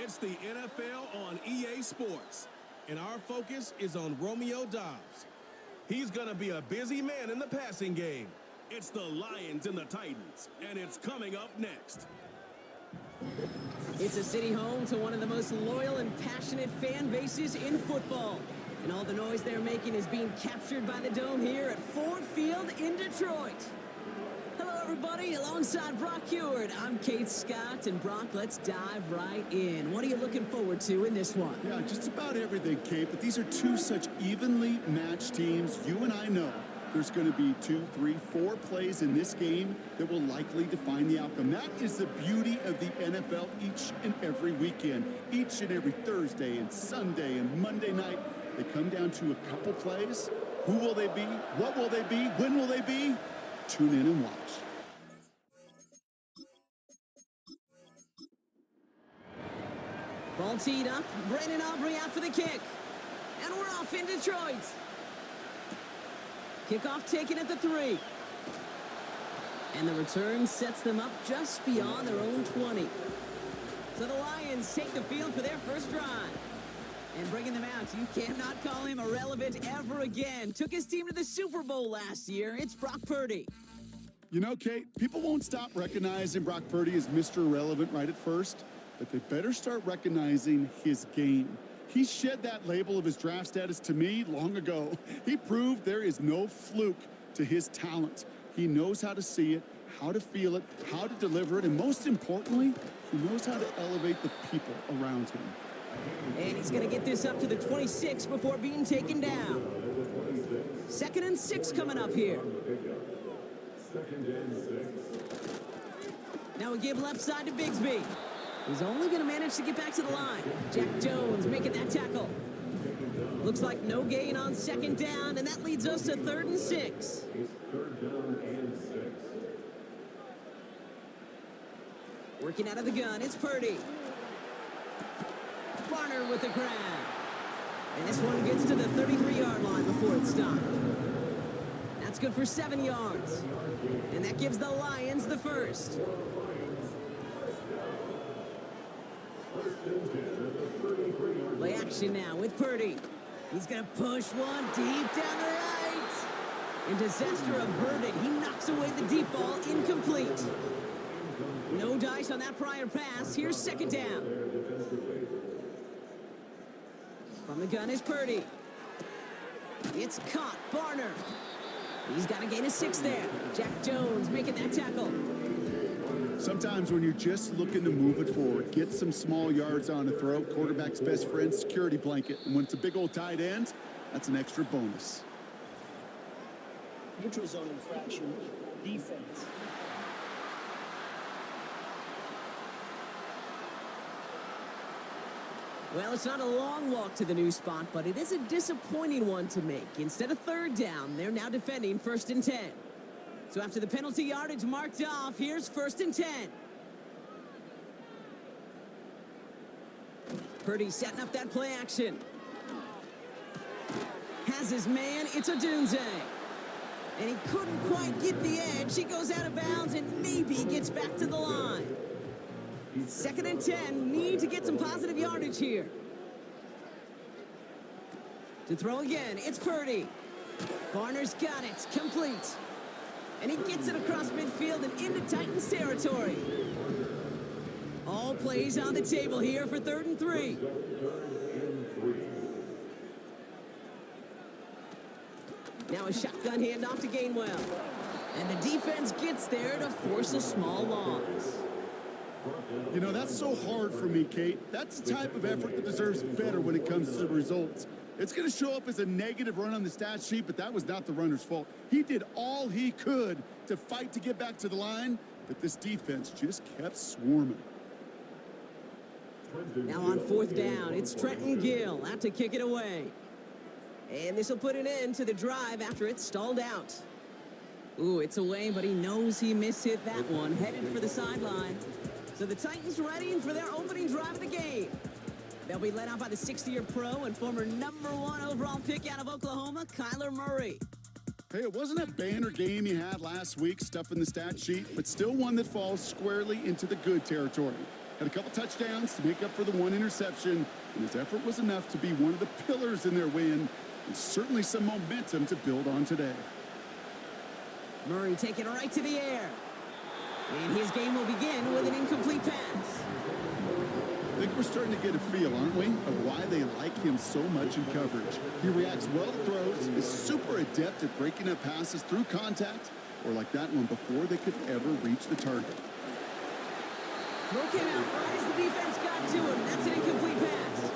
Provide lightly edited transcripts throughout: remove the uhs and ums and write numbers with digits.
It's the NFL on EA Sports, and our focus is on Romeo Doubs. He's going to be a busy man in the passing game. It's the Lions and the Titans, and it's coming up next. It's a city home to one of the most loyal and passionate fan bases in football. And all the noise they're making is being captured by the Dome here at Ford Field in Detroit. Hello, everybody. Alongside Brock Heward, I'm Kate Scott. And Brock, let's dive right in. What are you looking forward to in this one? Yeah, just about everything, Kate. But these are two such evenly matched teams. You and I know there's going to be 2, 3, 4 plays in this game that will likely define the outcome. That is the beauty of the NFL each and every weekend. Each and every Thursday and Sunday and Monday night, they come down to a couple plays. Who will they be? What will they be? When will they be? Tune in and watch. Ball teed up. Brandon Aubrey out for the kick. And we're off in Detroit. Kickoff taken at the 3. And the return sets them up just beyond their own 20. So the Lions take the field for their first drive. And bringing them out, you cannot call him irrelevant ever again. Took his team to the Super Bowl last year. It's Brock Purdy. You know, Kate, people won't stop recognizing Brock Purdy as Mr. Irrelevant right at first, but they better start recognizing his game. He shed that label of his draft status to me long ago. He proved there is no fluke to his talent. He knows how to see it, how to feel it, how to deliver it, and most importantly, he knows how to elevate the people around him. And he's going to get this up to the 26 before being taken down. 2nd and 6 coming up here. Now we give left side to Bigsby. He's only going to manage to get back to the line. Jack Jones making that tackle. Looks like no gain on 2nd down, and that leads us to 3rd and 6. Working out of the gun, it's Purdy. Barner with the grab. And this one gets to the 33-yard line before it's stopped. That's good for 7 yards. And that gives the Lions the first. Play action now with Purdy. He's going to push one deep down the right. And disaster averted. He knocks away the deep ball, incomplete. No dice on that prior pass. Here's 2nd down. From the gun is Purdy. It's caught. Barner. He's got to gain a 6 there. Jack Jones making that tackle. Sometimes when you're just looking to move it forward, get some small yards on a throw, quarterback's best friend, security blanket. And when it's a big old tight end, that's an extra bonus. Neutral zone infraction, defense. Well, it's not a long walk to the new spot, but it is a disappointing one to make. Instead of 3rd down, they're now defending 1st and 10. So after the penalty yardage marked off, here's 1st and 10. Purdy setting up that play action. Has his man, it's Odunze. And he couldn't quite get the edge. He goes out of bounds and maybe gets back to the line. 2nd and 10, need to get some positive yardage here. To throw again, it's Purdy. Barner's got it, complete. And he gets it across midfield and into Titans territory. All plays on the table here for 3rd and 3. Now a shotgun handoff to Gainwell. And the defense gets there to force a small loss. You know, that's so hard for me, Kate. That's the type of effort that deserves better when it comes to the results. It's going to show up as a negative run on the stat sheet, but that was not the runner's fault. He did all he could to fight to get back to the line, but this defense just kept swarming. Now on 4th down, it's Trenton Gill out to kick it away. And this will put an end to the drive after it's stalled out. Ooh, it's away, but he knows he mishit that one. Headed for the sideline. So the Titans ready for their opening drive of the game. They'll be led out by the 6th-year pro and former #1 overall pick out of Oklahoma, Kyler Murray. Hey, it wasn't a banner game he had last week, stuff in the stat sheet, but still one that falls squarely into the good territory. Had a couple touchdowns to make up for the one interception, and his effort was enough to be one of the pillars in their win, and certainly some momentum to build on today. Murray taking it right to the air. And his game will begin with an incomplete pass. I think we're starting to get a feel, aren't we, of why they like him so much in coverage. He reacts well to throws, is super adept at breaking up passes through contact, or like that one before they could ever reach the target. Throw came out right as the defense got to him. That's an incomplete pass.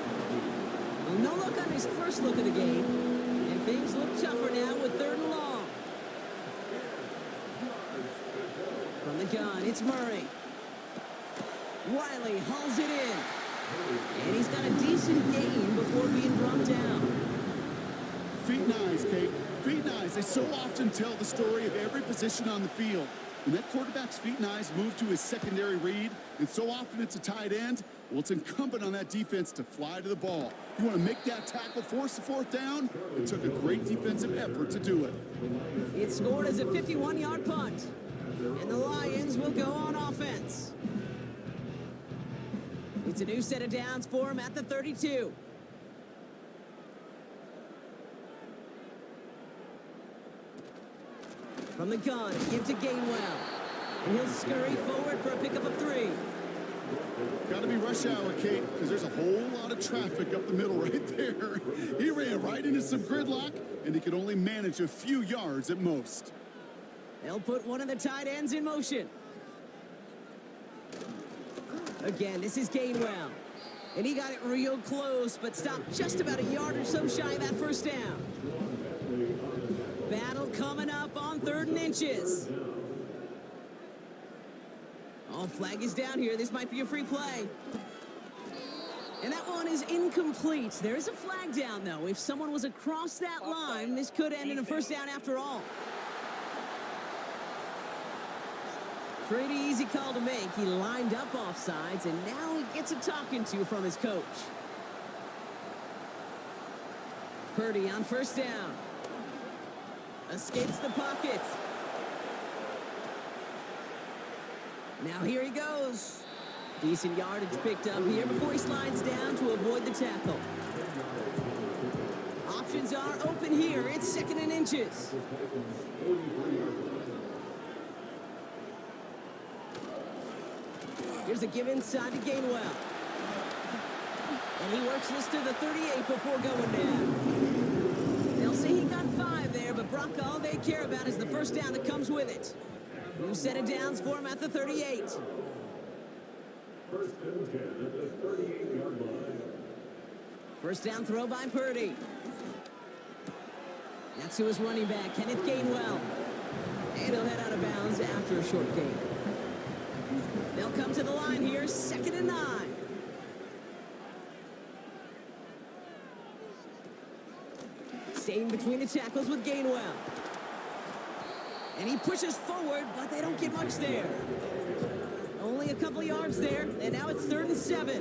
Well, no look on his first look of the game, and things look tougher now with 3rd and long. From the gun, it's Murray. Riley hauls it in. And he's got a decent gain before being brought down. Feet and eyes, Kate. Feet and eyes. They so often tell the story of every position on the field. When that quarterback's feet and eyes move to his secondary read, and so often it's a tight end, well, it's incumbent on that defense to fly to the ball. You want to make that tackle, force the 4th down? It took a great defensive effort to do it. It's scored as a 51-yard punt. And the Lions will go on offense. It's a new set of downs for him at the 32. From the gun, give to Gainwell. And he'll scurry forward for a pickup of 3. Got to be rush hour, Kate, because there's a whole lot of traffic up the middle right there. He ran right into some gridlock, and he could only manage a few yards at most. They'll put one of the tight ends in motion. Again, this is Gainwell. And he got it real close, but stopped just about a yard or so shy of that 1st down. Battle coming up on 3rd and inches. Oh, flag is down here. This might be a free play. And that one is incomplete. There is a flag down, though. If someone was across that line, this could end in a 1st down after all. Pretty easy call to make. He lined up offsides, and now he gets a talking to from his coach. Purdy on 1st down. Escapes the pocket. Now here he goes. Decent yardage picked up here before he slides down to avoid the tackle. Options are open here. It's 2nd and inches. Here's a give inside to Gainwell. And he works this to the 38 before going down. They'll say he got 5 there, but Brock, all they care about is the 1st down that comes with it. New set of downs for him at the 38. 1st and 10 at the 38-yard line. 1st down throw by Purdy. That's to his running back, Kenneth Gainwell. And he'll head out of bounds after a short gain. They'll come to the line here, 2nd and 9. Staying between the tackles with Gainwell. And he pushes forward, but they don't get much there. Only a couple yards there, and now it's 3rd and 7. A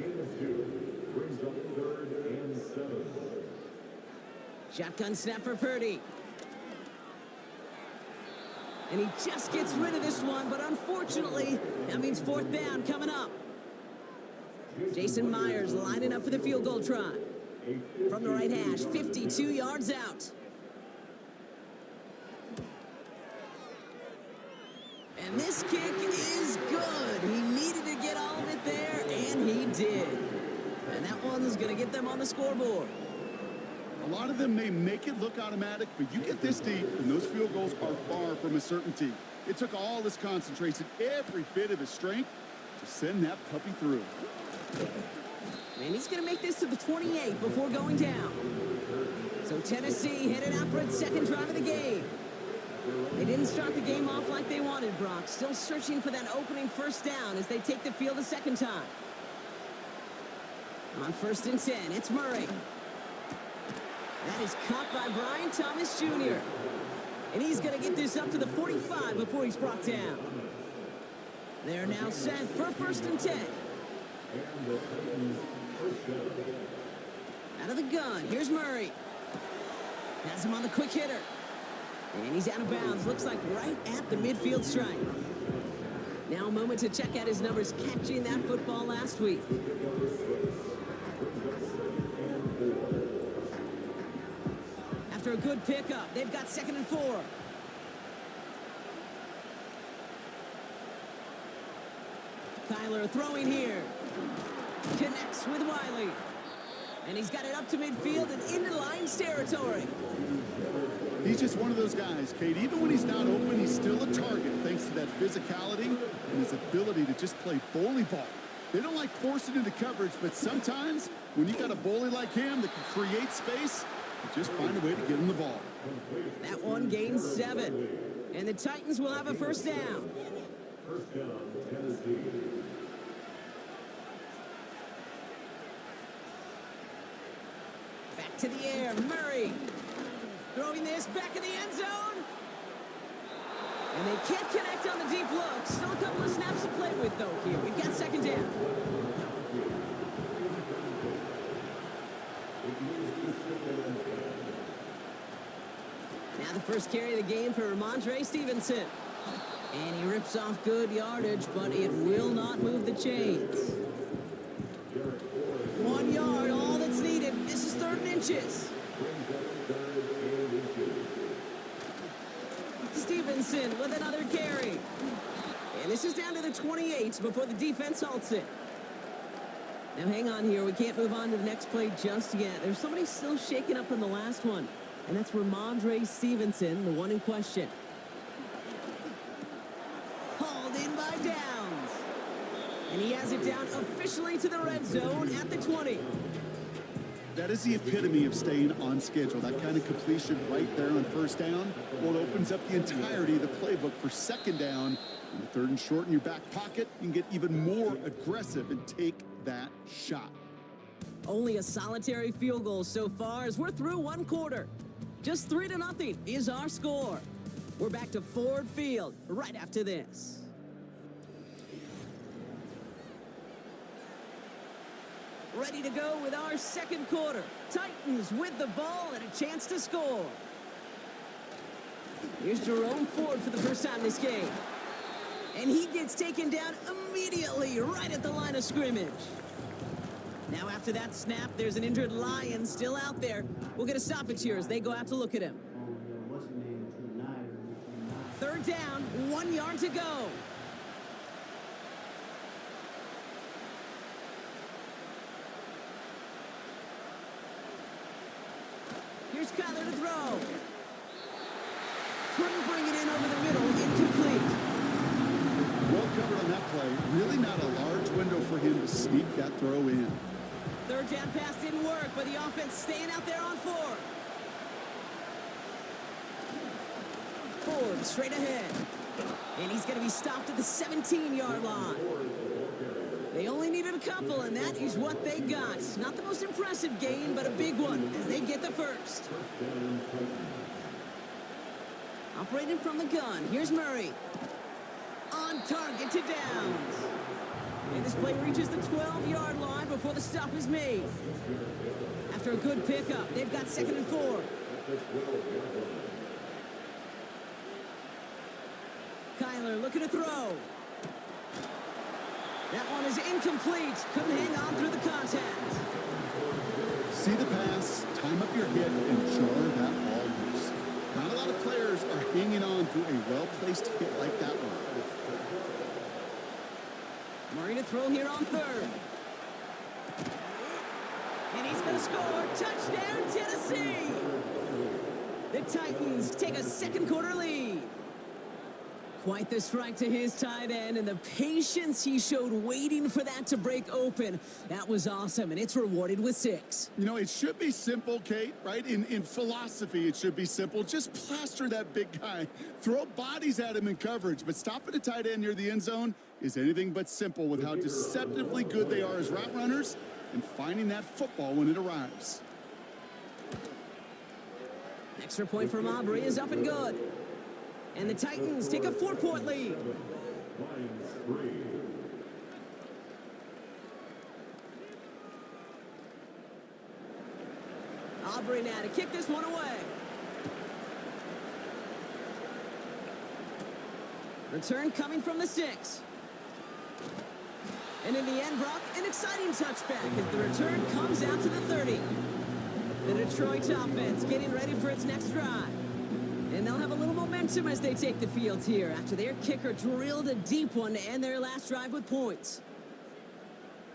gain of 2 brings up 3rd and 7. Shotgun snap for Purdy. And he just gets rid of this one, but unfortunately, that means 4th down coming up. Jason Myers lining up for the field goal try. From the right hash, 52 yards out. And this kick is good. He needed to get all of it there, and he did. And that one's going to get them on the scoreboard. A lot of them may make it look automatic, but you get this deep, and those field goals are far from a certainty. It took all his concentration, every bit of his strength, to send that puppy through. And he's going to make this to the 28 before going down. So Tennessee headed out for its second drive of the game. They didn't start the game off like they wanted, Brock. Still searching for that opening first down as they take the field a second time. On 1st and 10, it's Murray. That is caught by Brian Thomas Jr. And he's going to get this up to the 45 before he's brought down. They're now set for 1st and 10. Out of the gun, here's Murray. Has him on the quick hitter. And he's out of bounds. Looks like right at the midfield stripe. Now a moment to check out his numbers catching that football last week. After a good pickup, they've got 2nd and 4. Kyler throwing here. Connects with Wiley. And he's got it up to midfield and into Lions territory. He's just one of those guys, Kate. Even when he's not open, he's still a target thanks to that physicality and his ability to just play bully ball. They don't like forcing into coverage, but sometimes when you got a bully like him that can create space, you just find a way to get him the ball. That one gains 7. And the Titans will have a first down. First down, Tennessee. Back to the air, Murray. Throwing this back in the end zone. And they can't connect on the deep look. Still a couple of snaps to play with, though, here. We've got 2nd down. Now the first carry of the game for Ramondre Stevenson. And he rips off good yardage, but it will not move the chains. 1 yard, all that's needed. This is 3rd and inches. Stevenson with another carry. And this is down to the 28 before the defense halts it. Now hang on here. We can't move on to the next play just yet. There's somebody still shaken up from the last one. And that's Ramondre Stevenson, the one in question. Hauled in by Downs. And he has it down officially to the red zone at the 20. That is the epitome of staying on schedule. That kind of completion right there on 1st down. Well, it opens up the entirety of the playbook for 2nd down. And the 3rd and short in your back pocket, you can get even more aggressive and take that shot. Only a solitary field goal so far as we're through 1 quarter. Just 3-0 is our score. We're back to Ford Field right after this. Ready to go with our 2nd quarter. Titans with the ball and a chance to score. Here's Jerome Ford for the first time this game. And he gets taken down immediately right at the line of scrimmage. Now after that snap, there's an injured Lion still out there. We'll get a stoppage here as they go out to look at him. 3rd down, 1 yard to go. Here's Kyler to throw. Couldn't bring it in over the middle, incomplete. Well covered on that play. Really not a large window for him to sneak that throw in. 3rd down pass didn't work, but the offense staying out there on 4th. Ford straight ahead. And he's going to be stopped at the 17-yard line. They only needed a couple, and that is what they got. Not the most impressive gain, but a big one as they get the first. Operating from the gun, here's Murray. On target to Downs. And this play reaches the 12-yard line before the stop is made. After a good pickup, they've got 2nd and 4. Kyler looking to throw. That one is incomplete. Couldn't hang on through the contact. See the pass, time up your hit, and jar that ball loose. Not a lot of players are hanging on to a well-placed hit like that one. Murray to throw here on 3rd. And he's going to score. Touchdown, Tennessee! The Titans take a 2nd quarter lead. Quite the strike to his tight end, and the patience he showed waiting for that to break open. That was awesome, and it's rewarded with 6. You know, it should be simple, Kate, right? In philosophy, it should be simple. Just plaster that big guy. Throw bodies at him in coverage, but stopping a tight end near the end zone is anything but simple with how deceptively good they are as route runners and finding that football when it arrives. Extra point from Aubrey is up and good. And the Titans take a 4-point lead. Lions 3. Aubrey now to kick this one away. Return coming from the 6. And in the end, Brock, an exciting touchback as the return comes out to the 30. The Detroit offense getting ready for its next drive. And they'll have a little momentum as they take the field here after their kicker drilled a deep one to end their last drive with points.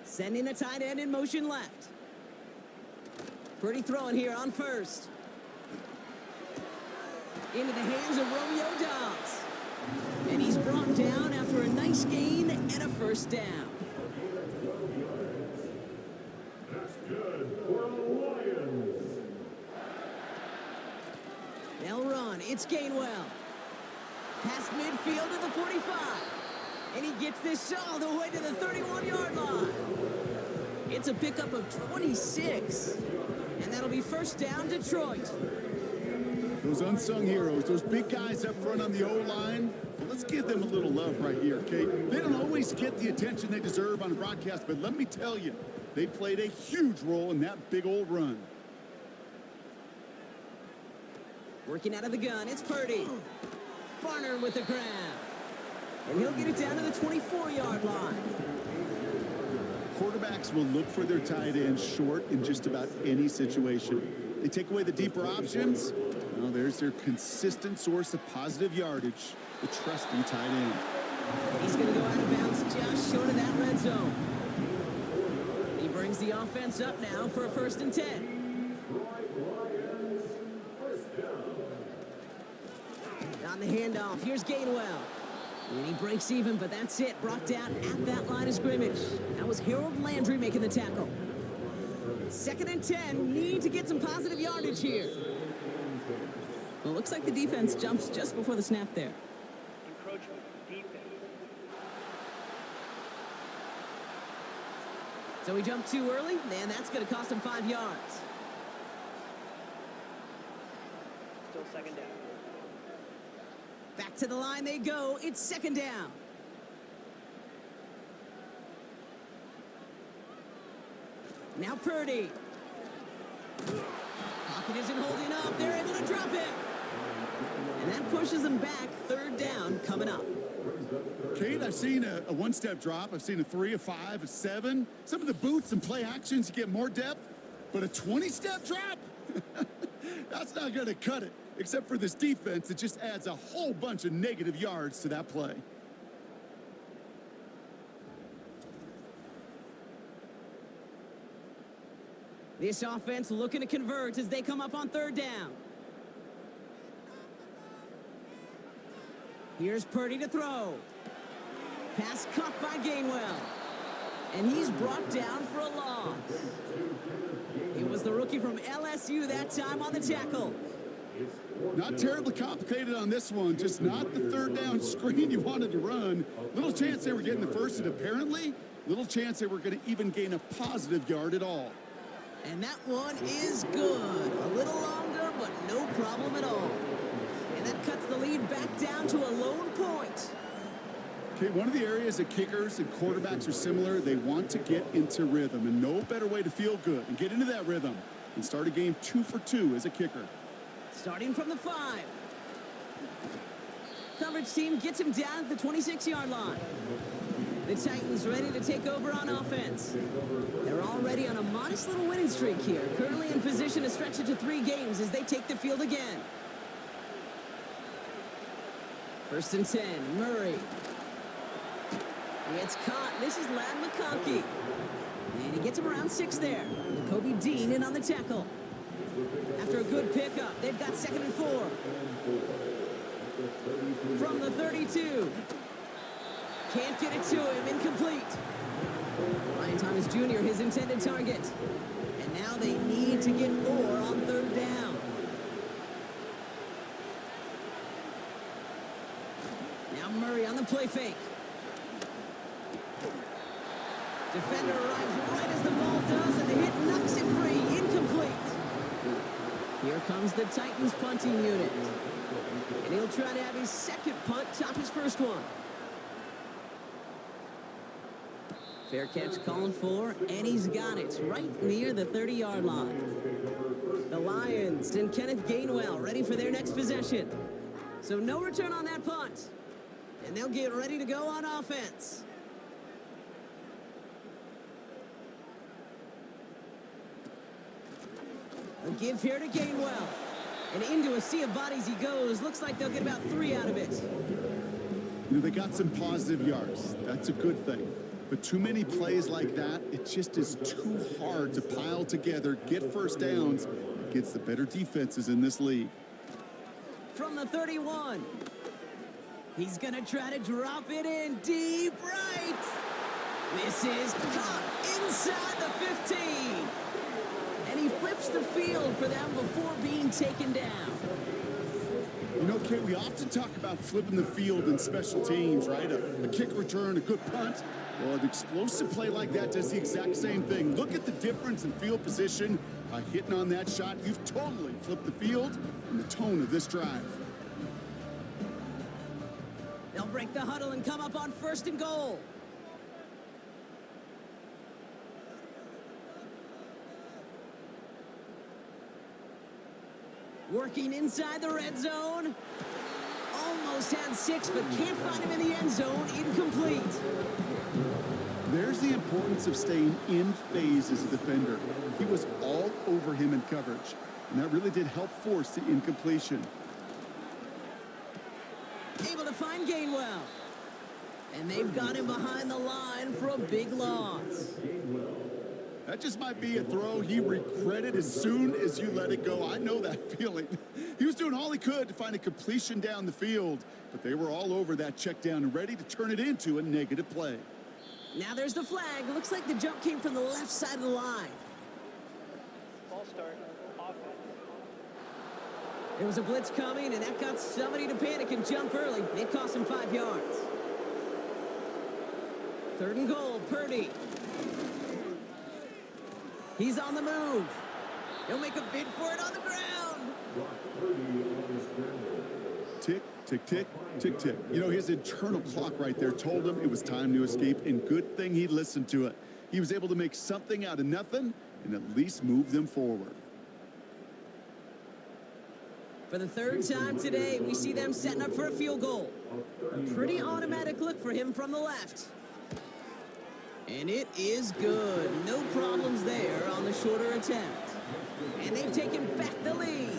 Sending the tight end in motion left. Pretty throwing here on first. Into the hands of Romeo Dobbs. And he's brought down after a nice gain and a first down. That's good for the Lions. They'll run. It's Gainwell. Past midfield to the 45. And he gets this all the way to the 31-yard line. It's a pickup of 26. And that'll be first down, Detroit. Those unsung heroes, those big guys up front on the O-line, well, let's give them a little love right here, Kate. They don't always get the attention they deserve on the broadcast, but let me tell you, they played a huge role in that big old run. Working out of the gun, it's Purdy. Barner with the grab. And he'll get it down to the 24-yard line. Quarterbacks will look for their tight end short in just about any situation. They take away the deeper options. Well, there's their consistent source of positive yardage, the trusting tight end. He's going to go out of bounds just short of that red zone. He brings the offense up now for a 1st and 10. On the handoff, here's Gainwell. And he breaks even, but that's it. Brought down at that line of scrimmage. That was Harold Landry making the tackle. 2nd and 10. Need to get some positive yardage here. Well, looks like the defense jumps just before the snap there. Encroachment, defense. So he jumped too early, and that's going to cost him 5 yards. Still 2nd down. Back to the line they go. It's 2nd down. Now Purdy. Pocket isn't holding up. They're able to drop it. And that pushes them back. 3rd down coming up. Kate, I've seen a one-step drop. I've seen a 3, a 5, a 7. Some of the boots and play actions, you get more depth. But a 20-step drop? That's not going to cut it. Except for this defense, it just adds a whole bunch of negative yards to that play. This offense looking to convert as they come up on 3rd down. Here's Purdy to throw. Pass caught by Gainwell. And he's brought down for a loss. It was the rookie from LSU that time on the tackle. Not terribly complicated on this one, just not the 3rd down screen you wanted to run. Little chance they were getting the first, and apparently, little chance they were going to even gain a positive yard at all. And that one is good. A little longer, but no problem at all. And that cuts the lead back down to a lone point. Okay, one of the areas that kickers and quarterbacks are similar, they want to get into rhythm, and no better way to feel good and get into that rhythm and start a game 2 for 2 as a kicker. Starting from the 5. Coverage team gets him down at the 26-yard line. The Titans ready to take over on offense. They're already on a modest little winning streak here, currently in position to stretch it to 3 games as they take the field again. 1st and 10, Murray. It's caught. This is Ladd McConkey. And he gets him around 6 there. Kobe Dean in on the tackle. After a good pickup, they've got 2nd and 4. From the 32. Can't get it to him. Incomplete. Ryan Thomas Jr., his intended target. And now they need to get 4 on 3rd down. Now Murray on the play fake. Defender arrives right as the ball does, and the hit knocks it free. Incomplete. Here comes the Titans punting unit. And he'll try to have his second punt top his first one. Fair catch calling for, and he's got it right near the 30-yard line. The Lions and Kenneth Gainwell ready for their next possession. So no return on that punt. And they'll get ready to go on offense. A give here to Gainwell. And into a sea of bodies he goes. Looks like they'll get about 3 out of it. You know, they got some positive yards. That's a good thing. But too many plays like that, it just is too hard to pile together, get first downs against the better defenses in this league. From the 31. He's going to try to drop it in deep right. This is caught inside the 15. And he flips the field for them before being taken down. You know, Kate, we often talk about flipping the field in special teams, right? A kick return, a good punt. Well, an explosive play like that does the exact same thing. Look at the difference in field position. By hitting on that shot, you've totally flipped the field and the tone of this drive. They'll break the huddle and come up on 1st and goal. Working inside the red zone. Almost had 6, but can't find him in the end zone. Incomplete. There's the importance of staying in phase as a defender. He was all over him in coverage, and that really did help force the incompletion. Able to find Gainwell. And they've got him behind the line for a big loss. That just might be a throw he regretted as soon as you let it go. I know that feeling. He was doing all he could to find a completion down the field, but they were all over that check down and ready to turn it into a negative play. Now there's the flag. Looks like the jump came from the left side of the line. Ball start. Offense. There was a blitz coming, and that got somebody to panic and jump early. It cost him 5 yards. 3rd and goal, Purdy. He's on the move. He'll make a bid for it on the ground. Tick, tick, tick, tick, tick. You know, his internal clock right there told him it was time to escape, and good thing he listened to it. He was able to make something out of nothing and at least move them forward. For the 3rd time today, we see them setting up for a field goal. A pretty automatic look for him from the left. And it is good. No problems there on the shorter attempt. And they've taken back the lead.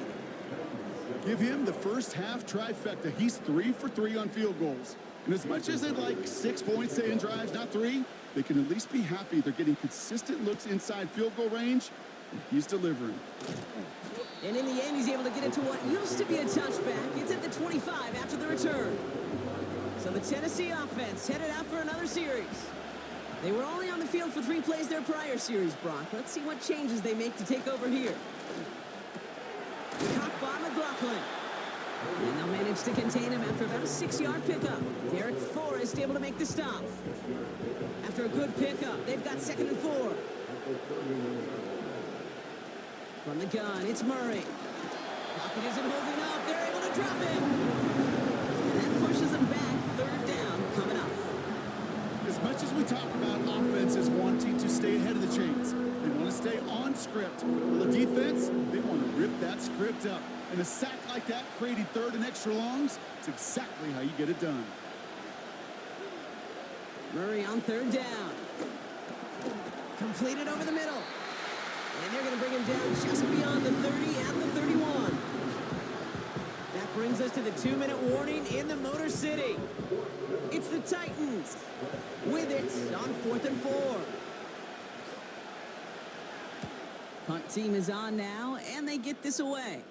Give him the first half trifecta. He's 3 for 3 on field goals. And as much as they'd like 6 points to end drives, not 3, they can at least be happy they're getting consistent looks inside field goal range, and he's delivering. And in the end, he's able to get it to what used to be a touchback. It's at the 25 after the return. So the Tennessee offense headed out for another series. They were only on the field for 3 plays their prior series, Brock. Let's see what changes they make to take over here. Caught by McLaughlin. And they'll manage to contain him after about a 6-yard pickup. Derek Forrest able to make the stop. After a good pickup, they've got 2nd and 4. From the gun, it's Murray. Pocket isn't holding up. They're able to drop it. And that pushes them back. 3rd down coming up. As much as we talk about offenses wanting to stay ahead of the chains, they want to stay on script. Well, the defense, they want to rip that script up. And a sack like that, creating 3rd and extra longs, it's exactly how you get it done. Murray on 3rd down. Completed over the middle. And they're going to bring him down just beyond the 30 at the 31. That brings us to the 2-minute warning in the Motor City. It's the Titans with it on 4th and 4. Punt team is on now, and they get this away.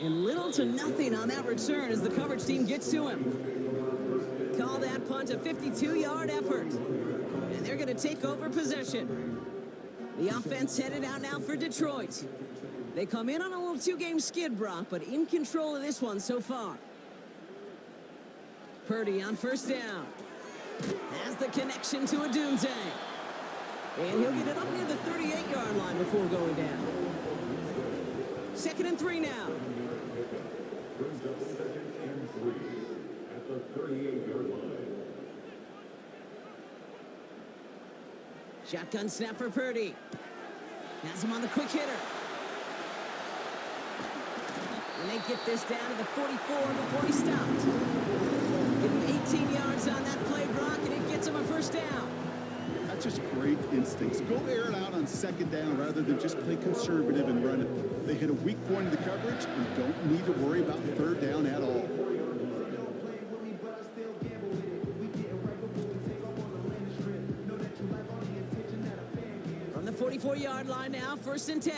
And little to nothing on that return as the coverage team gets to him. Call that punt a 52-yard effort. And they're going to take over possession. The offense headed out now for Detroit. They come in on a little two-game skid, Brock, but in control of this one so far. Purdy on first down. Has the connection to Adunze. And he'll get it up near the 38-yard line before going down. 2nd and 3 now. Brings up 2nd and 3 at the 38-yard line. Shotgun snap for Purdy. Has him on the quick hitter. And they get this down to the 44 before he stopped. Give him 18 yards on that play, Brock, and it gets him a first down. That's just great instincts. Go air it out on 2nd down rather than just play conservative and run it. They hit a weak point in the coverage and don't need to worry about 3rd down at all. From the 44-yard line now, 1st and 10.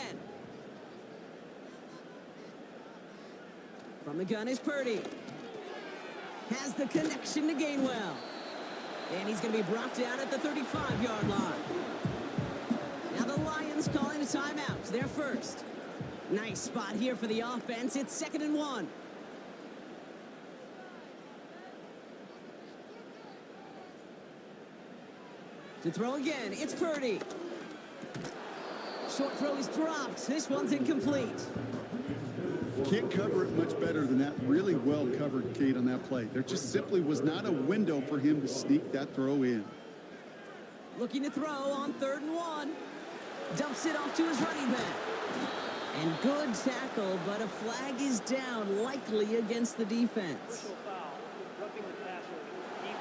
From the gun is Purdy. Has the connection to Gainwell. And he's going to be brought down at the 35-yard line. Now the Lions calling a timeout. They're first. Nice spot here for the offense. It's 2nd and 1. To throw again, it's Purdy. Short throw is dropped. This one's incomplete. Can't cover it much better than that. Really well covered, Kate, on that play. There just simply was not a window for him to sneak that throw in. Looking to throw on 3rd and 1. Dumps it off to his running back. And good tackle, but a flag is down, likely against the defense. Personal foul, roughing the passer, defense.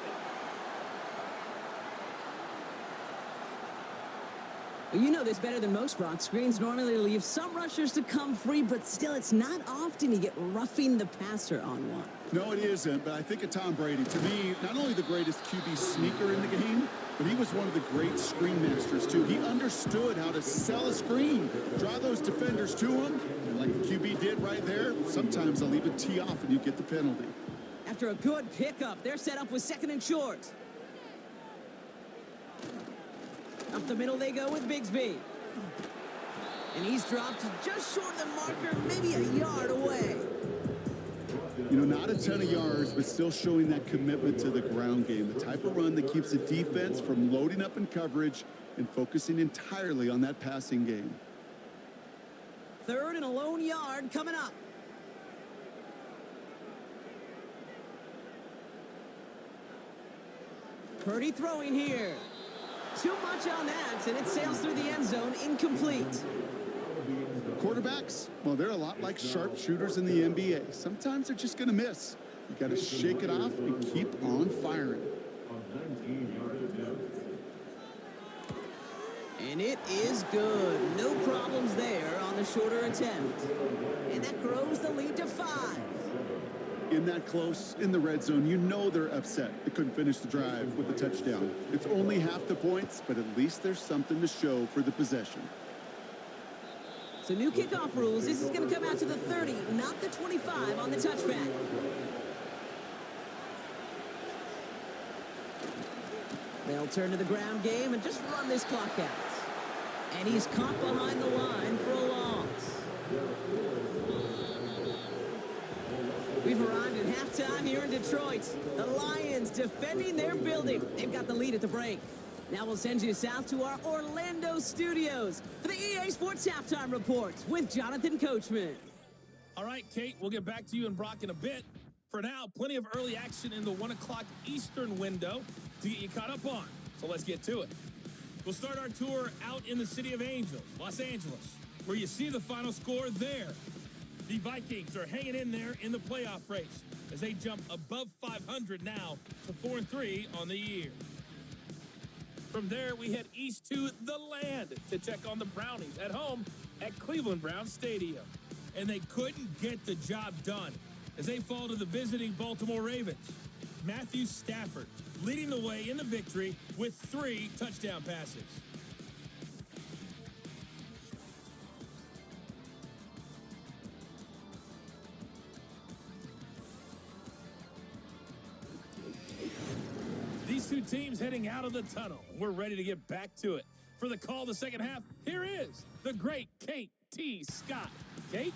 Well, you know this better than most, Brock. Screens normally leave some rushers to come free, but still, it's not often you get roughing the passer on one. No, it isn't, but I think of Tom Brady. To me, not only the greatest QB sneaker in the game, but he was one of the great screen masters, too. He understood how to sell a screen, draw those defenders to him, and like the QB did right there, sometimes they'll even tee off and you get the penalty. After a good pickup, they're set up with 2nd and short. Up the middle they go with Bigsby. And he's dropped just short of the marker, maybe a yard away. You know, not a ton of yards, but still showing that commitment to the ground game. The type of run that keeps the defense from loading up in coverage and focusing entirely on that passing game. 3rd and a lone yard coming up. Purdy throwing here. Too much on that, and it sails through the end zone, incomplete. Quarterbacks, well, they're a lot like sharpshooters in the NBA. Sometimes they're just going to miss. You got to shake it off and keep on firing. And it is good. No problems there on the shorter attempt. And that grows the lead to 5. In that close, in the red zone, you know they're upset. They couldn't finish the drive with the touchdown. It's only half the points, but at least there's something to show for the possession. So new kickoff rules. This is going to come out to the 30, not the 25 on the touchback. They'll turn to the ground game and just run this clock out. And he's caught behind the line for a loss. We've arrived at halftime here in Detroit. The Lions defending their building. They've got the lead at the break. Now we'll send you south to our Orlando studios for the EA Sports Halftime Report with Jonathan Coachman. All right, Kate, we'll get back to you and Brock in a bit. For now, plenty of early action in the 1 o'clock Eastern window to get you caught up on. So let's get to it. We'll start our tour out in the city of Angels, Los Angeles, where you see the final score there. The Vikings are hanging in there in the playoff race as they jump above 500 now to 4-3 on the year. From there, we head east to the land to check on the Brownies at home at Cleveland Browns Stadium. And they couldn't get the job done as they fall to the visiting Baltimore Ravens. Matthew Stafford leading the way in the victory with 3 touchdown passes. two teams heading out of the tunnel. We're ready to get back to it. For the call of the second half, here is the great Kate T. Scott. Kate?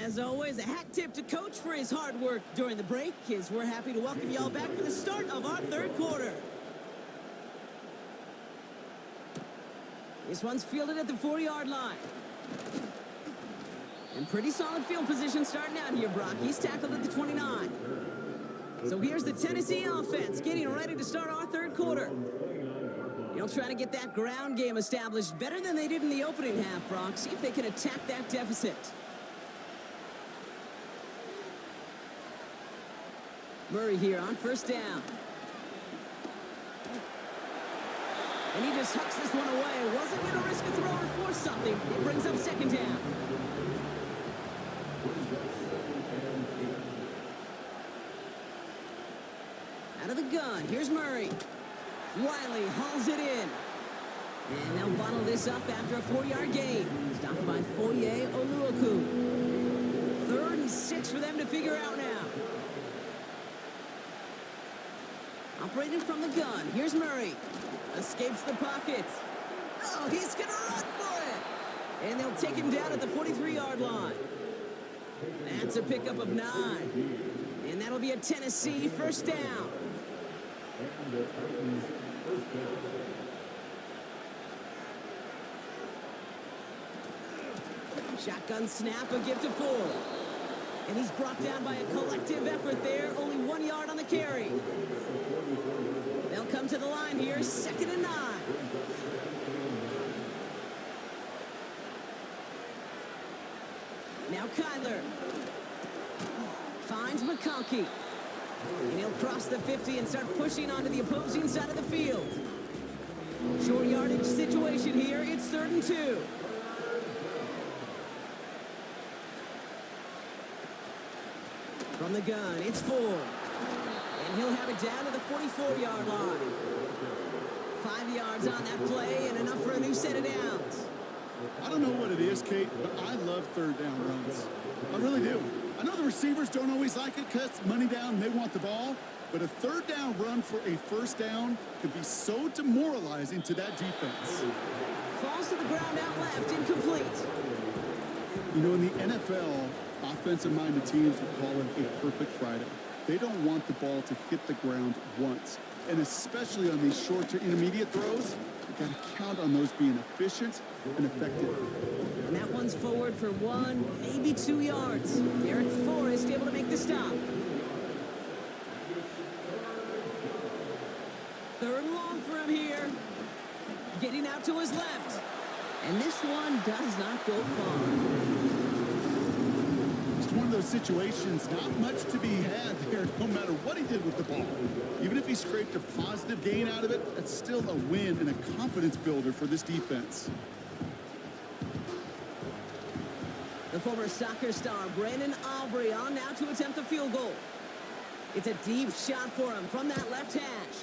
As always, a hat tip to Coach for his hard work during the break, as we're happy to welcome y'all back for the start of our third quarter. This one's fielded at the 40-yard line. And pretty solid field position starting out here, Brock. He's tackled at the 29. So here's the Tennessee offense getting ready to start our third quarter. They'll try to get that ground game established better than they did in the opening half, Brock. See if they can attack that deficit. Murray here on first down. And he just hucks this one away. Wasn't going to risk a throw or force something. It brings up second down. Out of the gun, here's Murray. Wiley hauls it in. And they'll bottle this up after a 4-yard gain. Stopped by Foye Oluokun. 3rd and 6 for them to figure out now. Operating from the gun, here's Murray. Escapes the pocket. Oh, he's gonna run for it! And they'll take him down at the 43-yard line. That's a pickup of 9. And that'll be a Tennessee first down. Shotgun snap, a give to Ford. And he's brought down by a collective effort there. Only 1 yard on the carry. They'll come to the line here, 2nd and 9. Now Kyler finds McConkey. And he'll cross the 50 and start pushing onto the opposing side of the field. Short yardage situation here. It's 3rd and 2. From the gun, it's Ford. And he'll have it down to the 44-yard line. 5 yards on that play and enough for a new set of downs. I don't know what it is, Kate, but I love 3rd down runs. I really do. I know the receivers don't always like it because it's money down and they want the ball, but a 3rd down run for a first down can be so demoralizing to that defense. Falls to the ground out left, incomplete. You know, in the NFL, offensive-minded teams would call it a perfect Friday. They don't want the ball to hit the ground once. And especially on these short to intermediate throws, you got to count on those being efficient and effective. And that one's forward for 1, maybe 2 yards. Eric Forrest able to make the stop. 3rd and long for him here. Getting out to his left. And this one does not go far. One of those situations, not much to be had there, no matter what he did with the ball. Even if he scraped a positive gain out of it, that's still a win and a confidence builder for this defense. The former soccer star, Brandon Aubrey, on now to attempt the field goal. It's a deep shot for him from that left hash.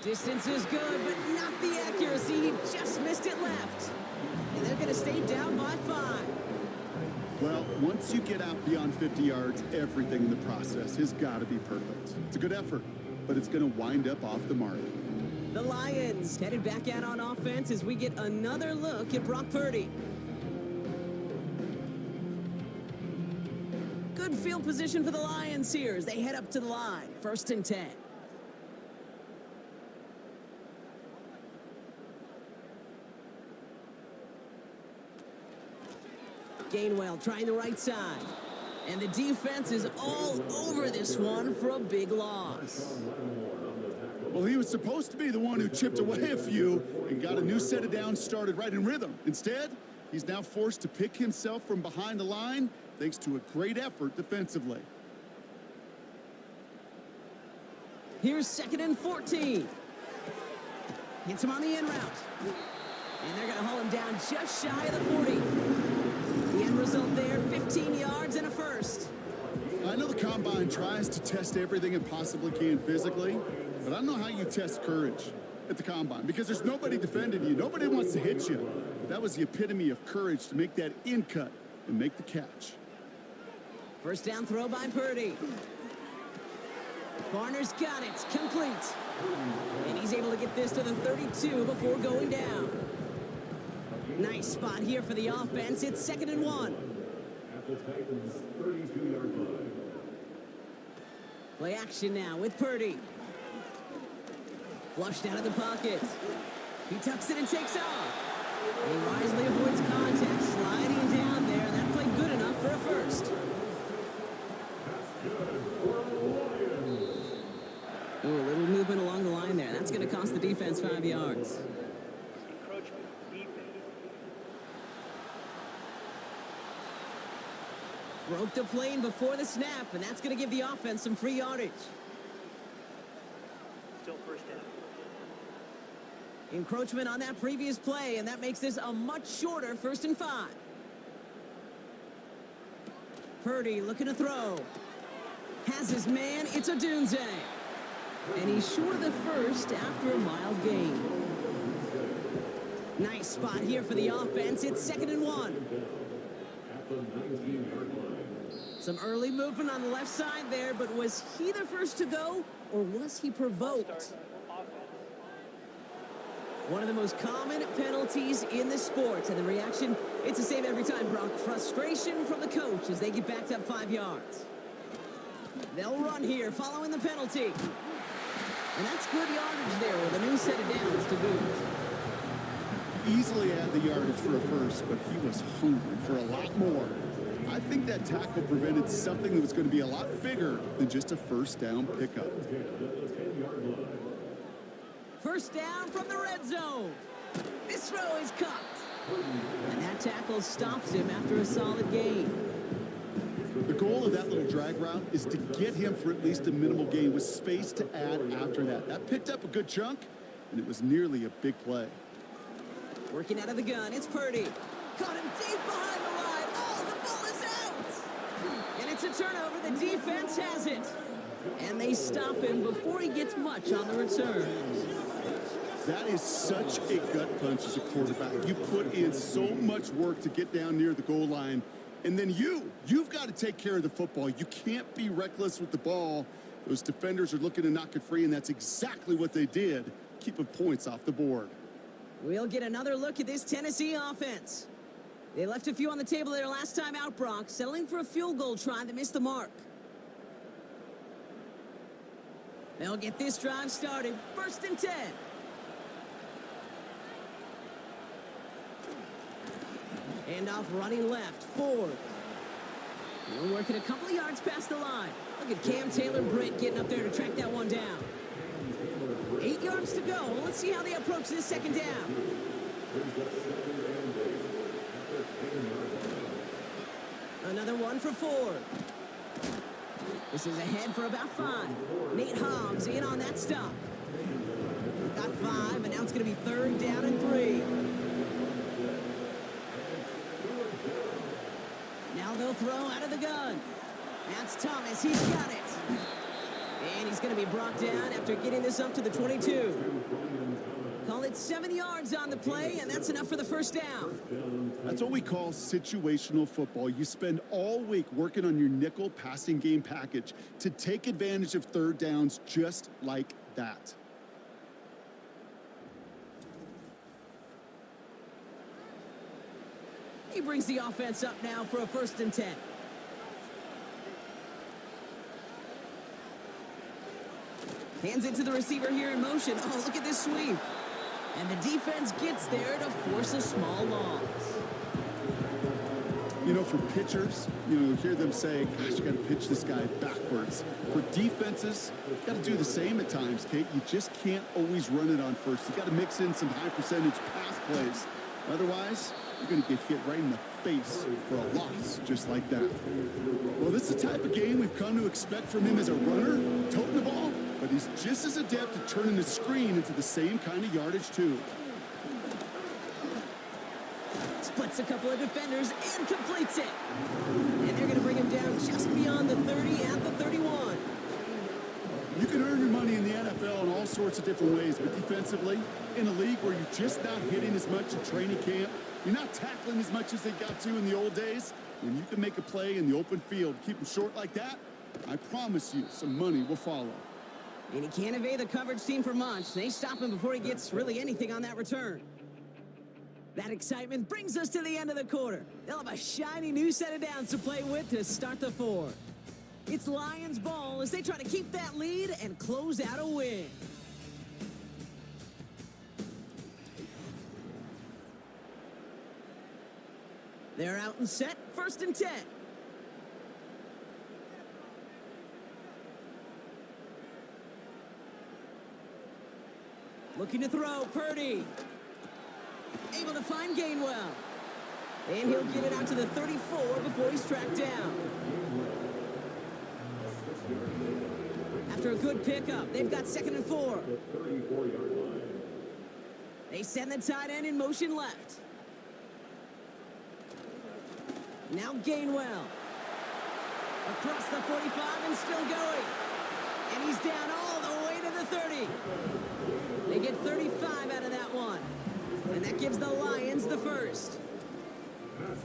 Distance is good, but not the accuracy. He just missed it left. And they're going to stay down by 5. Well, once you get out beyond 50 yards, everything in the process has got to be perfect. It's a good effort, but it's going to wind up off the mark. The Lions headed back out on offense as we get another look at Brock Purdy. Good field position for the Lions here as they head up to the line. 1st and 10. Gainwell trying the right side. And the defense is all over this one for a big loss. Well, he was supposed to be the one who chipped away a few and got a new set of downs started right in rhythm. Instead, he's now forced to pick himself from behind the line thanks to a great effort defensively. Here's 2nd and 14. Hits him on the in route. And they're going to haul him down just shy of the 40. The end result there, 15 yards and a first. I know the Combine tries to test everything it possibly can physically, but I don't know how you test courage at the Combine because there's nobody defending you. Nobody wants to hit you. But that was the epitome of courage to make that in cut and make the catch. First down throw by Purdy. Barner's got it. Complete. And he's able to get this to the 32 before going down. Nice spot here for the offense. It's 2nd and 1. At the Titans' 32-yard line. Play action now with Purdy. Flushed out of the pocket. He tucks it and takes off. And he wisely avoids contact, sliding down there. That played good enough for a first. Ooh, a little movement along the line there. That's going to cost the defense 5 yards. Encroachment defense. Broke the plane before the snap, and that's going to give the offense some free yardage. Still first down. Encroachment on that previous play, and that makes this a much shorter 1st and 5. Purdy looking to throw. Has his man. It's a Dunze. And he's short of the first after a mild gain. Nice spot here for the offense. It's 2nd and 1. At the 19-yard line. Some early movement on the left side there, but was he the first to go, or was he provoked? Offense. One of the most common penalties in the sport, and the reaction, it's the same every time, Brock. Frustration from the coach as they get backed up 5 yards. They'll run here following the penalty. And that's good yardage there with a new set of downs to boot. Easily had the yardage for a first, but he was hungry for a lot more. I think that tackle prevented something that was going to be a lot bigger than just a first down pickup. First down from the red zone. This throw is cupped. And that tackle stops him after a solid gain. The goal of that little drag route is to get him for at least a minimal gain with space to add after that. That picked up a good chunk, and it was nearly a big play. Working out of the gun, it's Purdy. Caught him deep behind the line. Oh, the ball is out! And it's a turnover. The defense has it. And they stop him before he gets much on the return. That is such a gut punch as a quarterback. You put in so much work to get down near the goal line, and then you've got to take care of the football. You can't be reckless with the ball. Those defenders are looking to knock it free, and that's exactly what they did, keeping points off the board. We'll get another look at this Tennessee offense. They left a few on the table there last time out, Brock, settling for a field goal try that missed the mark. They'll get this drive started. 1st and 10. Hand off running left. Ford. They're working a couple of yards past the line. Look at Cam Taylor-Britt getting up there to track that one down. 8 yards to go. Let's see how they approach this 2nd down. Another one for Ford. This is ahead for about 5. Nate Hobbs in on that stop. Got 5, and now it's going to be 3rd down and 3. Now they'll throw out of the gun. That's Thomas. He's got it. And he's going to be brought down after getting this up to the 22. Call it 7 yards on the play, and that's enough for the 1st down. That's what we call situational football. You spend all week working on your nickel passing game package to take advantage of 3rd downs just like that. He brings the offense up now for a 1st and 10. Hands it to the receiver here in motion. Oh, look at this sweep. And the defense gets there to force a small loss. You know, for pitchers, you hear them say, gosh, you got to pitch this guy backwards. For defenses, you got to do the same at times, Kate. You just can't always run it on first. You got to mix in some high percentage pass plays. Otherwise, you're going to get hit right in the face for a loss just like that. Well, this is the type of game we've come to expect from him as a runner, toting the ball, but he's just as adept at turning the screen into the same kind of yardage, too. Splits a couple of defenders and completes it. And they're going to bring him down just beyond the 30 at the 31. You can earn your money in the NFL in all sorts of different ways, but defensively, in a league where you're just not hitting as much in training camp, you're not tackling as much as they got to in the old days, When you can make a play in the open field, keep them short like that, I promise you some money will follow. And he can't evade the coverage team for much. They stop him before he gets really anything on that return. That excitement brings us to the end of the quarter. They'll have a shiny new set of downs to play with to start the fourth. It's Lions ball as they try to keep that lead and close out a win. They're out and set, 1st and 10. Looking to throw, Purdy. Able to find Gainwell. And he'll get it out to the 34 before he's tracked down. After a good pickup, they've got 2nd and 4. They send the tight end in motion left. Now Gainwell. Across the 45 and still going. And he's down all the way to the 30. They get 35 out of that one. And that gives the Lions the first.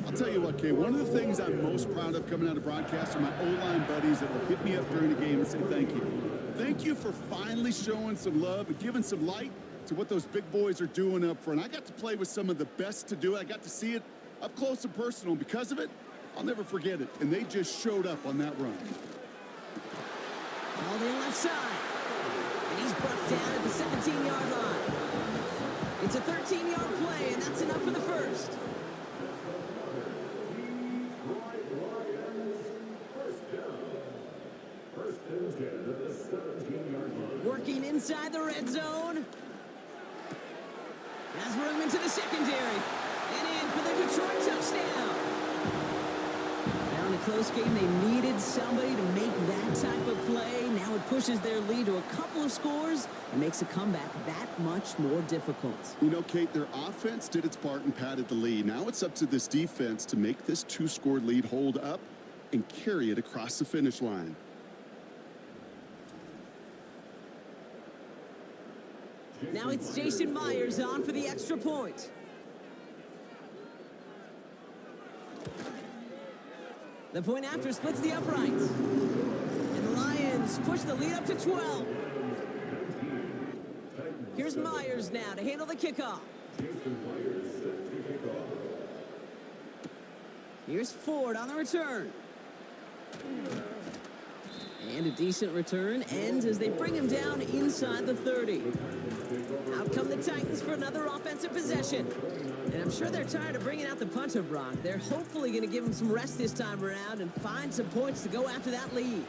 I'll tell you what, Kay, one of the things I'm most proud of coming out of broadcast are my O-line buddies that will hit me up during the game and say thank you. Thank you for finally showing some love and giving some light to what those big boys are doing up front. I got to play with some of the best to do it. I got to see it up close and personal. Because of it, I'll never forget it. And they just showed up on that run. All the left side. And he's brought down at the 17-yard line. It's a 13-yard play, and that's enough for the first. Working inside the red zone. Has room into the secondary. And in for the Detroit touchdown. Now in a close game, they needed somebody to make that type of play. Now it pushes their lead to a couple of scores and makes a comeback that much more difficult. You know, Kate, their offense did its part and padded the lead. Now it's up to this defense to make this 2-score lead hold up and carry it across the finish line. Now it's Jason Myers on for the extra point. The point after splits the uprights. And the Lions push the lead up to 12. Here's Myers now to handle the kickoff. Here's Ford on the return. And a decent return ends as they bring him down inside the 30. Out come the Titans for another offensive possession. And I'm sure they're tired of bringing out the punter, Brock. They're hopefully going to give him some rest this time around and find some points to go after that lead.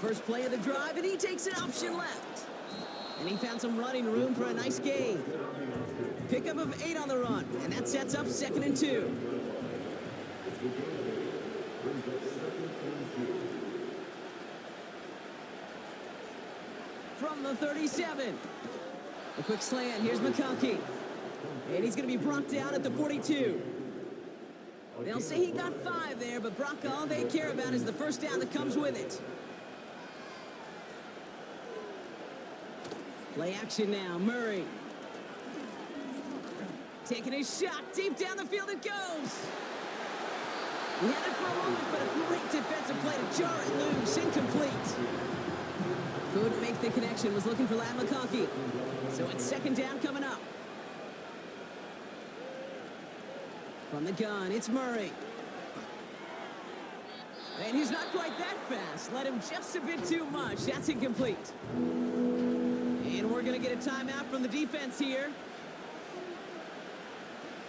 First play of the drive, and he takes an option left. And he found some running room for a nice gain. Pickup of 8 on the run, and that sets up 2nd and 2. From the 37. A quick slant, here's McConkey. And he's going to be brought down at the 42. They'll say he got 5 there, but Brock, all they care about is the first down that comes with it. Play action now, Murray. Taking a shot, deep down the field it goes. He had it for a moment, but a great defensive play to jar it loose, incomplete. Couldn't make the connection, was looking for Lad McConkey. So it's 2nd down coming up. From the gun, it's Murray. And he's not quite that fast. Let him just a bit too much. That's incomplete. And we're going to get a timeout from the defense here.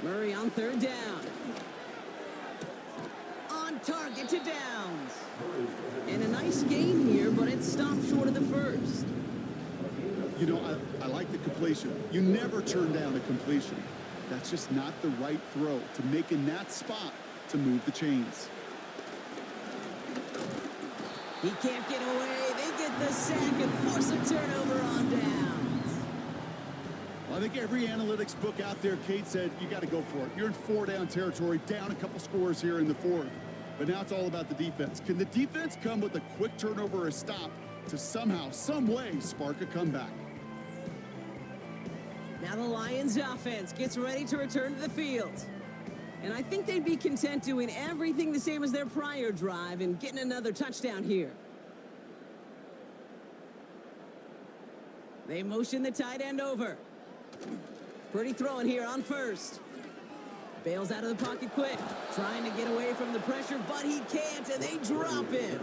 Murray on 3rd down. On target to downs. And a nice gain here, but it stopped short of the first. You know, I like the completion. You never turn down a completion. That's just not the right throw to make in that spot to move the chains. He can't get away. They get the sack and force a turnover on downs. Well, I think every analytics book out there, Kate, said you got to go for it. You're in 4-down territory, down a couple scores here in the 4th. But now it's all about the defense. Can the defense come with a quick turnover or a stop to somehow, some way, spark a comeback? Now the Lions offense gets ready to return to the field. And I think they'd be content doing everything the same as their prior drive and getting another touchdown here. They motion the tight end over. Pretty throwing here on first. Bails out of the pocket quick. Trying to get away from the pressure, but he can't, and they drop him.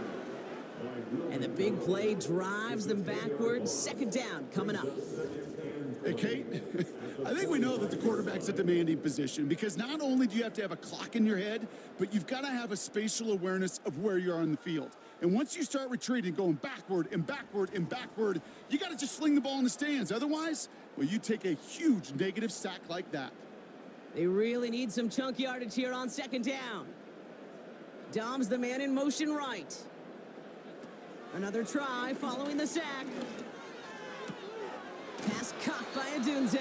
And the big play drives them backwards. Second down coming up. Hey, Kate, I think we know that the quarterback's a demanding position because not only do you have to have a clock in your head, but you've got to have a spatial awareness of where you are on the field. And once you start retreating, going backward and backward and backward, you got to just fling the ball in the stands. Otherwise, well, you take a huge negative sack like that. They really need some chunk yardage here on second down. Dom's the man in motion right. Another try following the sack. Pass caught by Adunze.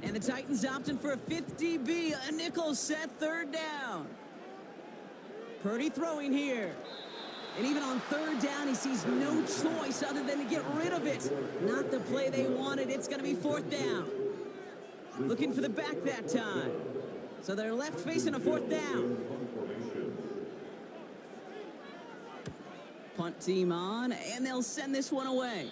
And the Titans opting for a 50B, a nickel set third down. Purdy throwing here. And even on third down, he sees no choice other than to get rid of it. Not the play they wanted. It's going to be fourth down. Looking for the back that time. So they're left facing a fourth down. Punt team on, and they'll send this one away.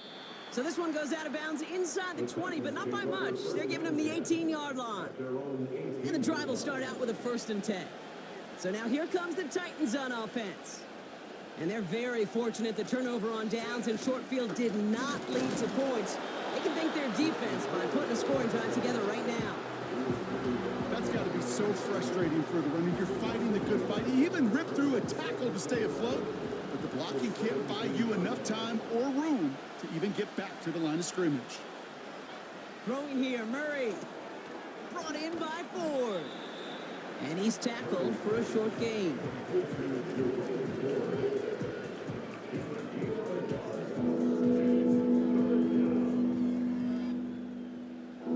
So this one goes out of bounds inside the 20, but not by much. They're giving him the 18-yard line. And the drive will start out with a 1st and 10. So now here comes the Titans on offense. And they're very fortunate the turnover on downs and short field did not lead to points. They can thank their defense by putting a scoring drive together right now. That's got to be so frustrating for the runner. You're fighting the good fight. You even rip through a tackle to stay afloat, but the blocking can't buy you enough time or room to even get back to the line of scrimmage. Throwing here, Murray. Brought in by Ford. And he's tackled for a short gain.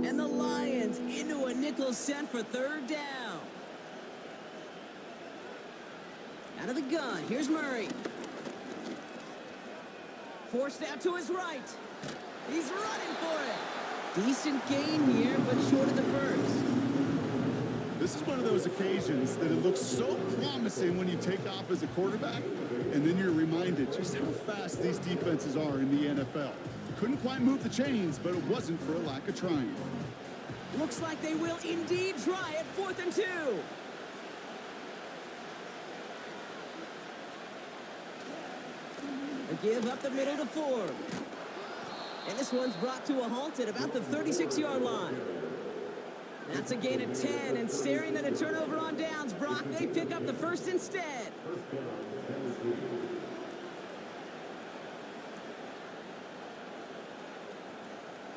And the Lions into a nickel set for third down. Out of the gun, here's Murray. Forced out to his right. He's running for it. Decent gain here, but short of the first. This is one of those occasions that it looks so promising when you take off as a quarterback, and then you're reminded just how fast these defenses are in the NFL. Couldn't quite move the chains, but it wasn't for a lack of trying. Looks like they will indeed try it. 4th and 2. A give up the middle to Ford. And this one's brought to a halt at about the 36-yard line. That's a gain of 10, and staring at a turnover on downs, Brock, they pick up the first instead.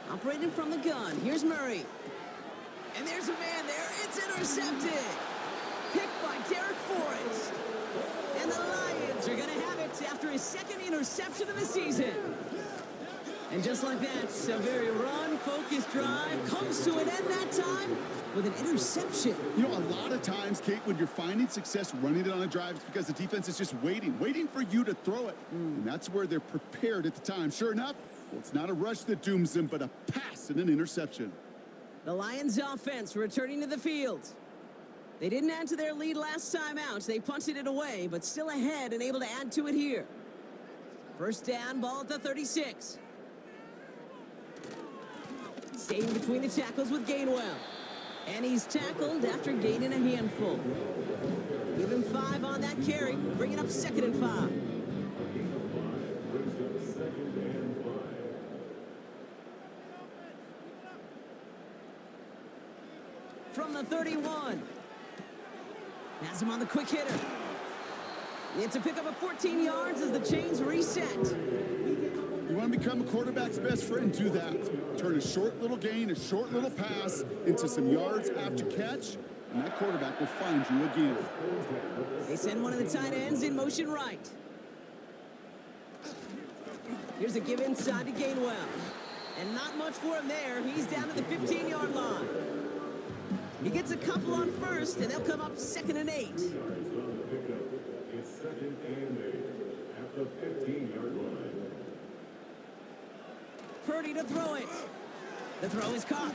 Operating from the gun, here's Murray. And there's a man there, it's intercepted. Picked by Derek Forrest. And the Lions are going to have it after his 2nd interception of the season. And just like that, a very run-focused drive comes to an end that time with an interception. You know, a lot of times, Kate, when you're finding success running it on a drive, it's because the defense is just waiting for you to throw it. And that's where they're prepared at the time. Sure enough, well, it's not a rush that dooms them, but a pass and an interception. The Lions offense returning to the field. They didn't add to their lead last time out. They punted it away, but still ahead and able to add to it here. First down, ball at the 36. Staying between the tackles with Gainwell. And he's tackled after gaining a handful. Give him 5 on that carry, bringing up 2nd and 5. From the 31. Has him on the quick hitter. It's a pickup of 14 yards as the chains reset. You want to become a quarterback's best friend, do that. Turn a short little gain, a short little pass into some yards after catch, and that quarterback will find you again. They send one of the tight ends in motion right. Here's a give inside to Gainwell. And not much for him there. He's down to the 15-yard line. He gets a couple on first, and they'll come up 2nd and 8. Yards on the pickup. It's 2nd and 8 at the 15-yard line. Purdy to throw it. The throw is caught.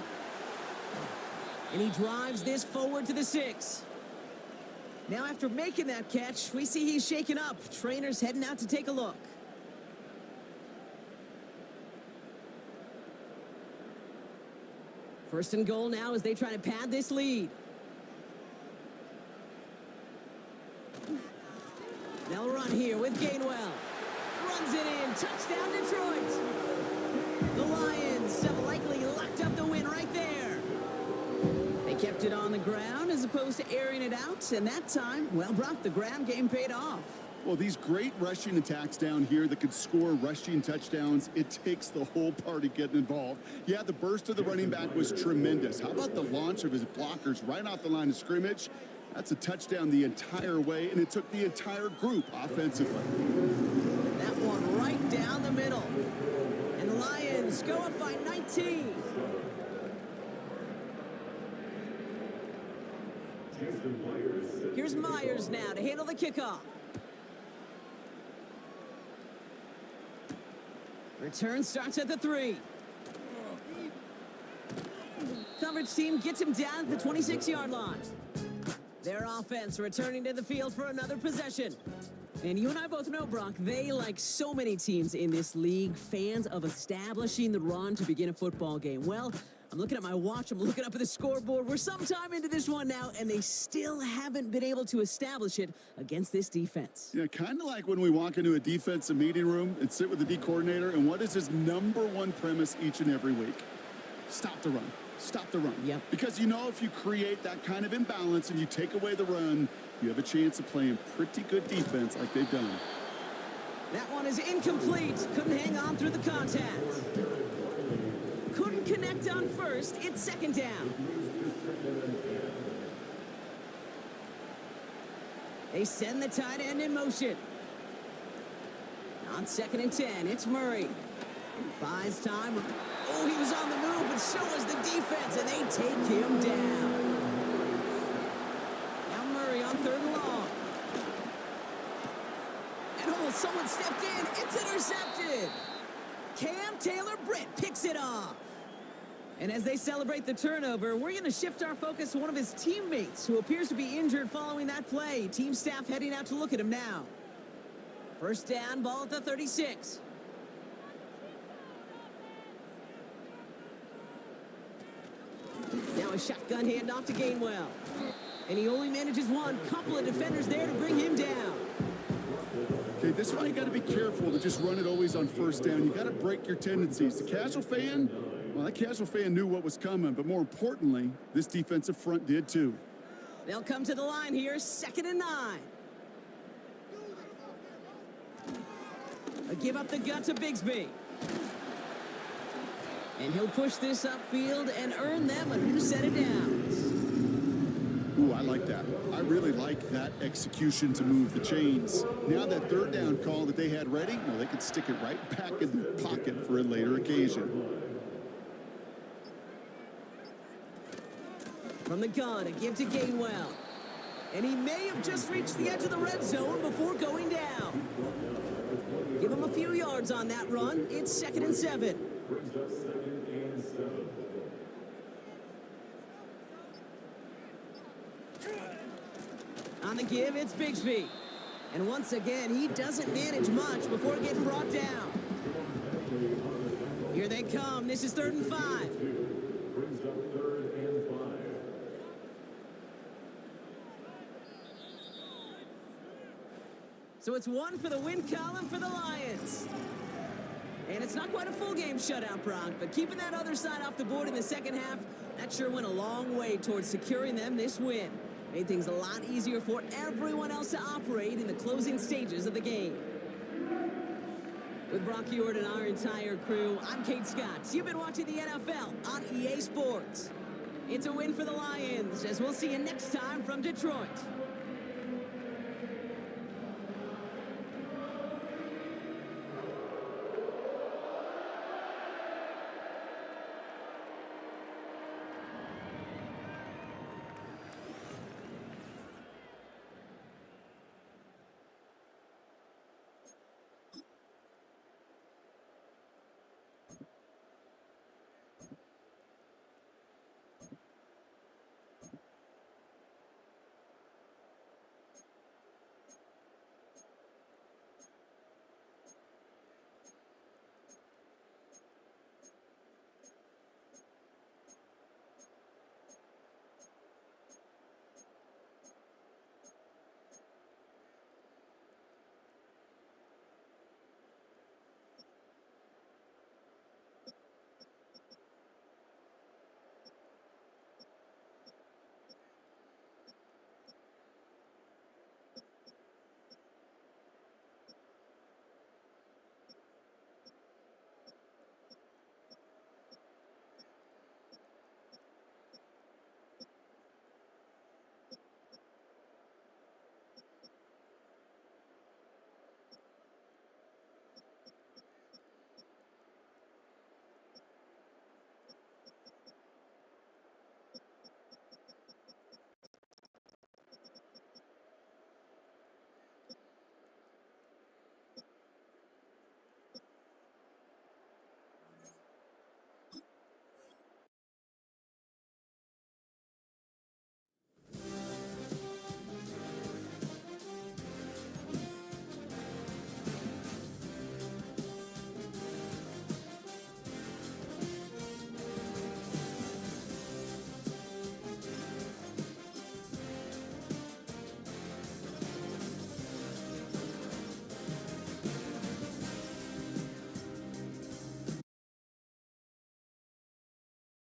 And he drives this forward to the 6. Now after making that catch, we see he's shaken up. Trainer's heading out to take a look. First and goal now as they try to pad this lead. They'll run here with Gainwell. Runs it in. Touchdown, Detroit. The Lions have likely locked up the win right there. They kept it on the ground as opposed to airing it out. And that time, well, Brock, the ground game paid off. Well, these great rushing attacks down here that could score rushing touchdowns, it takes the whole party getting involved. Yeah, the burst of the running back was tremendous. How about the launch of his blockers right off the line of scrimmage? That's a touchdown the entire way, and it took the entire group offensively. That one right down the middle. And the Lions go up by 19. Here's Myers now to handle the kickoff. Return starts at the 3. Coverage team gets him down at the 26-yard line. Their offense returning to the field for another possession. And you and I both know, Brock, they, like so many teams in this league, fans of establishing the run to begin a football game. Well, I'm looking at my watch, I'm looking up at the scoreboard. We're sometime into this one now, and they still haven't been able to establish it against this defense. Yeah, kind of like when we walk into a defensive meeting room and sit with the D coordinator, and what is his #1 premise each and every week? Stop the run. Stop the run. Yep. Because you know if you create that kind of imbalance and you take away the run, you have a chance of playing pretty good defense like they've done. That one is incomplete. Couldn't hang on through the contact. Couldn't connect on first. It's 2nd down. They send the tight end in motion. On 2nd and 10, it's Murray. Buys time. Oh, he was on the move, but so was the defense, and they take him down. Now Murray on 3rd and long. And oh, someone stepped in. It's intercepted. Cam Taylor-Britt picks it off. And as they celebrate the turnover, we're going to shift our focus to one of his teammates who appears to be injured following that play. Team staff heading out to look at him now. First down, ball at the 36. Now a shotgun handoff to Gainwell. And he only manages one. Couple of defenders there to bring him down. Okay, this is why you got to be careful to just run it always on first down. You got to break your tendencies. The casual fan, well, that casual fan knew what was coming, but more importantly, this defensive front did too. They'll come to the line here, 2nd and 9. A give up the gut to Bigsby. And he'll push this upfield and earn them a new set of downs. Ooh, I like that. I really like that execution to move the chains. Now that 3rd down call that they had ready, well, they could stick it right back in their pocket for a later occasion. From the gun, a give to Gainwell. And he may have just reached the edge of the red zone before going down. Give him a few yards on that run. It's 2nd and 7. Brings up 2nd and 7. On the give, it's Bigsby. And once again, he doesn't manage much before getting brought down. Here they come. This is 3rd and 5. Brings up 3rd and 5. So it's 1 for the win column for the Lions. And it's not quite a full game shutout, Brock, but keeping that other side off the board in the second half, that sure went a long way towards securing them this win. Made things a lot easier for everyone else to operate in the closing stages of the game. With Brock Ewart and our entire crew, I'm Kate Scott. You've been watching the NFL on EA Sports. It's a win for the Lions, as we'll see you next time from Detroit.